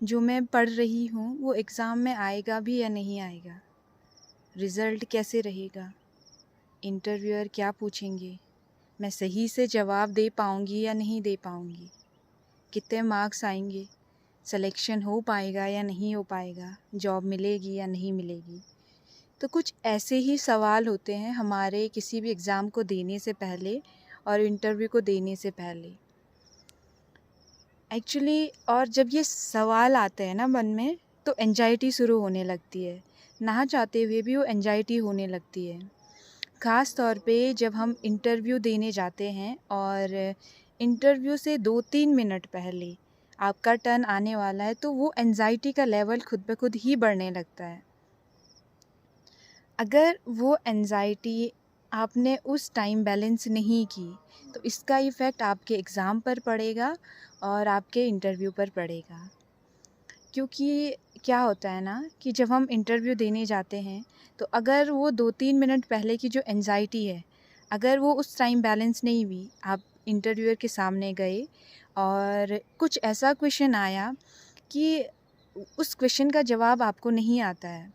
जो मैं पढ़ रही हूँ वो एग्ज़ाम में आएगा भी या नहीं आएगा, रिज़ल्ट कैसे रहेगा, इंटरव्यूअर क्या पूछेंगे, मैं सही से जवाब दे पाऊँगी या नहीं दे पाऊँगी, कितने मार्क्स आएंगे, सिलेक्शन हो पाएगा या नहीं हो पाएगा, जॉब मिलेगी या नहीं मिलेगी। तो कुछ ऐसे ही सवाल होते हैं हमारे किसी भी एग्ज़ाम को देने से पहले और इंटरव्यू को देने से पहले एक्चुअली। और जब ये सवाल आते हैं ना मन में, तो एंजाइटी शुरू होने लगती है, ना चाहते हुए भी वो एंजाइटी होने लगती है। ख़ास तौर पे जब हम इंटरव्यू देने जाते हैं और इंटरव्यू से 2-3 मिनट पहले आपका टर्न आने वाला है, तो वो एंजाइटी का लेवल खुद ब खुद ही बढ़ने लगता है। अगर वो एंजाइटी आपने उस टाइम बैलेंस नहीं की, तो इसका इफ़ेक्ट आपके एग्ज़ाम पर पड़ेगा और आपके इंटरव्यू पर पड़ेगा। क्योंकि क्या होता है ना कि जब हम इंटरव्यू देने जाते हैं, तो अगर वो 2-3 मिनट पहले की जो एंजाइटी है, अगर वो उस टाइम बैलेंस नहीं हुई, आप इंटरव्यूअर के सामने गए और कुछ ऐसा क्वेश्चन आया कि उस क्वेश्चन का जवाब आपको नहीं आता है,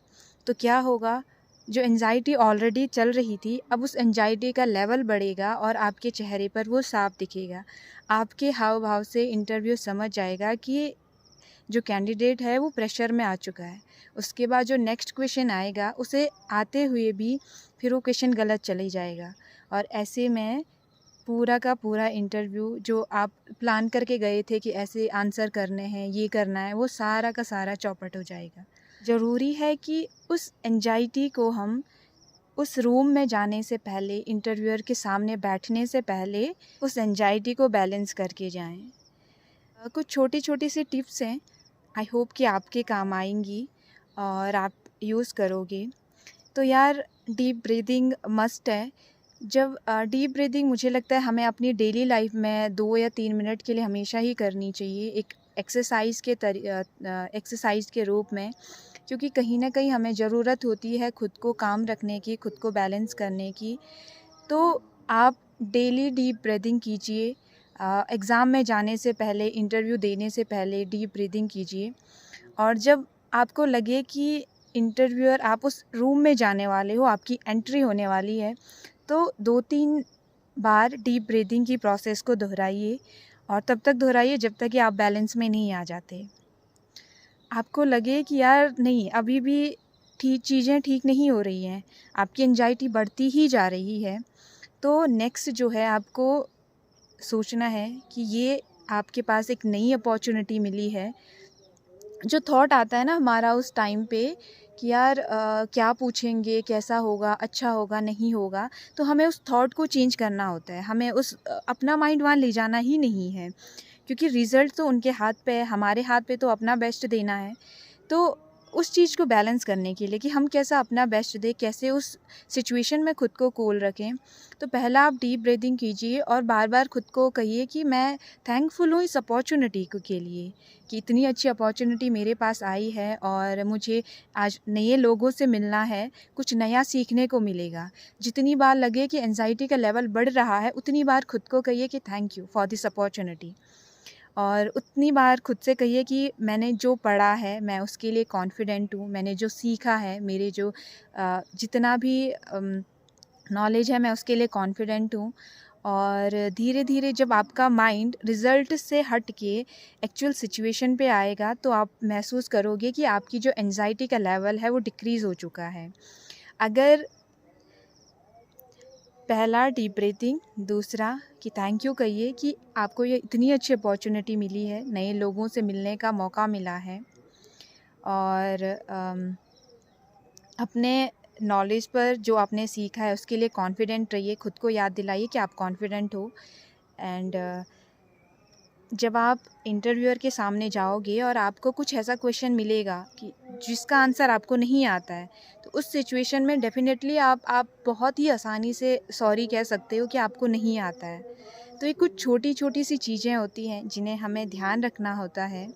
तो क्या होगा, जो एंजाइटी ऑलरेडी चल रही थी, अब उस एंजाइटी का लेवल बढ़ेगा और आपके चेहरे पर वो साफ दिखेगा। आपके हाव भाव से इंटरव्यू समझ जाएगा कि जो कैंडिडेट है वो प्रेशर में आ चुका है। उसके बाद जो नेक्स्ट क्वेश्चन आएगा, उसे आते हुए भी फिर वो क्वेश्चन गलत चले जाएगा और ऐसे में पूरा का पूरा इंटरव्यू जो आप प्लान करके गए थे कि ऐसे आंसर करने हैं, ये करना है, वो सारा का सारा चौपट हो जाएगा। ज़रूरी है कि उस एंजाइटी को हम उस रूम में जाने से पहले, इंटरव्यूअर के सामने बैठने से पहले उस एंजाइटी को बैलेंस करके जाएं। कुछ छोटी-छोटी सी टिप्स हैं, आई होप कि आपके काम आएंगी और आप यूज़ करोगे। तो यार, डीप ब्रीदिंग मस्ट है। जब डीप ब्रीदिंग मुझे लगता है हमें अपनी डेली लाइफ में 2 या 3 मिनट के लिए हमेशा ही करनी चाहिए, एक एक्सरसाइज के रूप में। क्योंकि कहीं ना कहीं हमें ज़रूरत होती है खुद को काम रखने की, खुद को बैलेंस करने की। तो आप डेली डीप ब्रीदिंग कीजिए। एग्ज़ाम में जाने से पहले, इंटरव्यू देने से पहले डीप ब्रीदिंग कीजिए। और जब आपको लगे कि इंटरव्यूअर, आप उस रूम में जाने वाले हो, आपकी एंट्री होने वाली है, तो 2-3 बार डीप ब्रीदिंग की प्रोसेस को दोहराइए और तब तक दोहराइए जब तक कि आप बैलेंस में नहीं आ जाते। आपको लगे कि यार नहीं, अभी भी चीज़ें ठीक नहीं हो रही हैं, आपकी एंजाइटी बढ़ती ही जा रही है, तो नेक्स्ट जो है आपको सोचना है कि ये आपके पास एक नई अपॉर्चुनिटी मिली है। जो थॉट आता है ना हमारा उस टाइम पे कि यार क्या पूछेंगे, कैसा होगा, अच्छा होगा, नहीं होगा, तो हमें उस थॉट को चेंज करना होता है। हमें अपना माइंड वहाँ ले जाना ही नहीं है, क्योंकि रिज़ल्ट तो उनके हाथ पे है, हमारे हाथ पे तो अपना बेस्ट देना है। तो उस चीज़ को बैलेंस करने के लिए कि हम कैसा अपना बेस्ट दें, कैसे उस सिचुएशन में खुद को कूल रखें, तो पहला आप डीप ब्रीदिंग कीजिए और बार-बार खुद को कहिए कि मैं थैंकफुल हूँ इस अपॉर्चुनिटी के लिए, कि इतनी अच्छी अपॉर्चुनिटी मेरे पास आई है और मुझे आज नए लोगों से मिलना है, कुछ नया सीखने को मिलेगा। जितनी बार लगे कि एंजाइटी का लेवल बढ़ रहा है, उतनी बार खुद को कहिए कि thank you for this opportunity. और उतनी बार खुद से कहिए कि मैंने जो पढ़ा है मैं उसके लिए कॉन्फिडेंट हूँ, मैंने जो सीखा है, मेरे जो जितना भी नॉलेज है, मैं उसके लिए कॉन्फिडेंट हूँ। और धीरे धीरे जब आपका माइंड रिज़ल्ट से हट के एक्चुअल सिचुएशन पे आएगा, तो आप महसूस करोगे कि आपकी जो एंजाइटी का लेवल है वो डिक्रीज़ हो चुका है। अगर पहला डीप ब्रीथिंग, दूसरा कि थैंक यू कहिए कि आपको ये इतनी अच्छी अपॉर्चुनिटी मिली है, नए लोगों से मिलने का मौका मिला है। और अपने नॉलेज पर जो आपने सीखा है उसके लिए कॉन्फिडेंट रहिए, खुद को याद दिलाइए कि आप कॉन्फिडेंट हो। एंड जब आप इंटरव्यूअर के सामने जाओगे और आपको कुछ ऐसा क्वेश्चन मिलेगा कि जिसका आंसर आपको नहीं आता है, तो उस सिचुएशन में डेफिनेटली आप बहुत ही आसानी से सॉरी कह सकते हो कि आपको नहीं आता है। तो ये कुछ छोटी छोटी सी चीज़ें होती हैं जिन्हें हमें ध्यान रखना होता है।